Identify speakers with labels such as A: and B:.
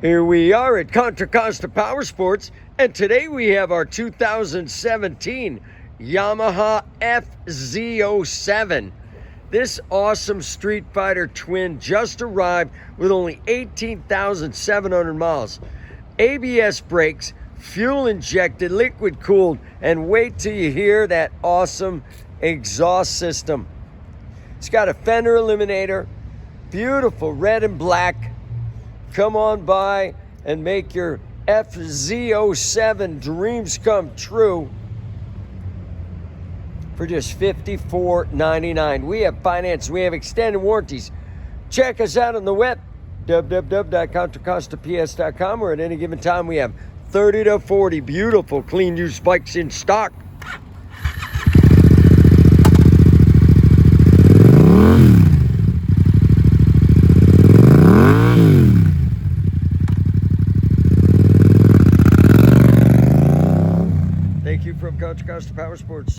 A: Here we are at Contra Costa Powersports, and today we have our 2017 Yamaha MT-07. This awesome Street Fighter twin just arrived with only 18,700 miles. ABS brakes, fuel injected, liquid cooled, and wait till you hear that awesome exhaust system. It's got a fender eliminator, beautiful red and black. Come on by and make your MT-07 dreams come true for just $54.99. We have finance, we have extended warranties. Check us out on the web, www.contracostaps.com, where at any given time we have 30 to 40 beautiful clean used bikes in stock. Thank you from Contra Costa Powersports.